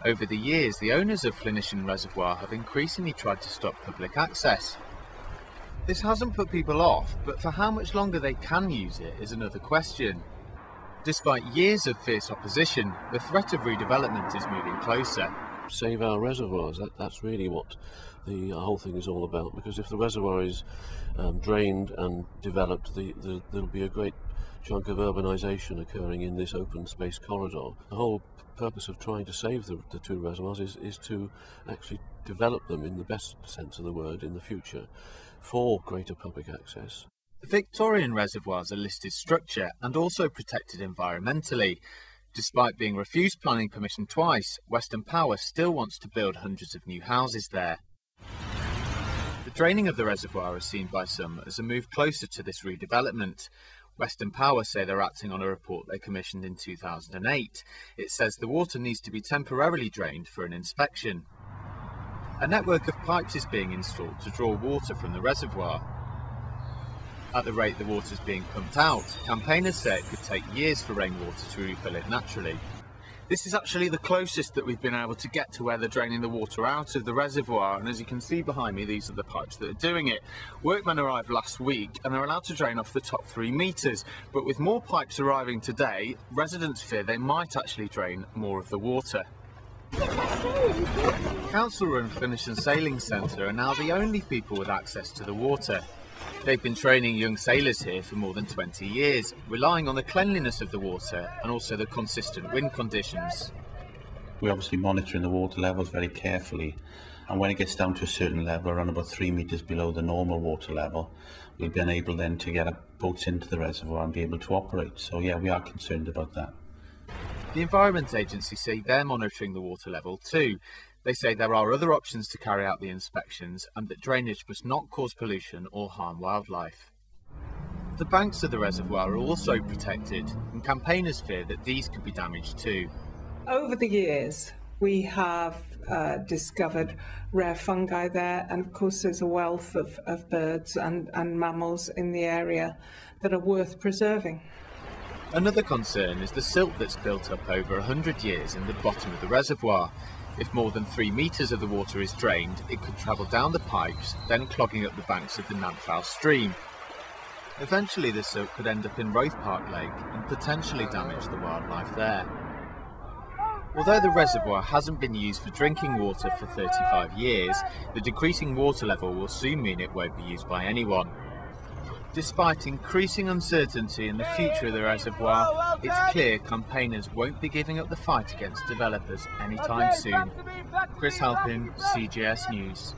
Over the years, the owners of Llanishen Reservoir have increasingly tried to stop public access. This hasn't put people off, but for how much longer they can use it is another question. Despite years of fierce opposition, the threat of redevelopment is moving closer. Save our reservoirs, that's really what the whole thing is all about, because if the reservoir is drained and developed, there'll be a great chunk of urbanisation occurring in this open space corridor. The whole purpose of trying to save the two reservoirs is to actually develop them in the best sense of the word in the future for greater public access. The Victorian reservoirs are listed structure and also protected environmentally. Despite being refused planning permission twice, Western Power still wants to build hundreds of new houses there. The draining of the reservoir is seen by some as a move closer to this redevelopment. Western Power say they're acting on a report they commissioned in 2008. It says the water needs to be temporarily drained for an inspection. A network of pipes is being installed to draw water from the reservoir. At the rate the water is being pumped out, campaigners say it could take years for rainwater to refill it naturally. This is actually the closest that we've been able to get to where they're draining the water out of the reservoir, and as you can see behind me, these are the pipes that are doing it. Workmen arrived last week and they're allowed to drain off the top 3 metres, but with more pipes arriving today, residents fear they might actually drain more of the water. Council-run Llanishen Sailing Centre are now the only people with access to the water. They've been training young sailors here for more than 20 years, relying on the cleanliness of the water and also the consistent wind conditions. We're obviously monitoring the water levels very carefully, and when it gets down to a certain level, around about 3 metres below the normal water level, we'll be able then to get boats into the reservoir and be able to operate. So yeah, we are concerned about that. The Environment Agency say they're monitoring the water level too. They say there are other options to carry out the inspections and that drainage must not cause pollution or harm wildlife. The banks of the reservoir are also protected, and campaigners fear that these could be damaged too. Over the years, we have discovered rare fungi there, and of course there's a wealth of birds and mammals in the area that are worth preserving. Another concern is the silt that's built up over 100 years in the bottom of the reservoir. If more than 3 metres of the water is drained, it could travel down the pipes, then clogging up the banks of the Nantfal stream. Eventually the silt could end up in Roath Park Lake and potentially damage the wildlife there. Although the reservoir hasn't been used for drinking water for 35 years, the decreasing water level will soon mean it won't be used by anyone. Despite increasing uncertainty in the future of the reservoir, it's clear campaigners won't be giving up the fight against developers anytime soon. Chris Halpin, CGS News.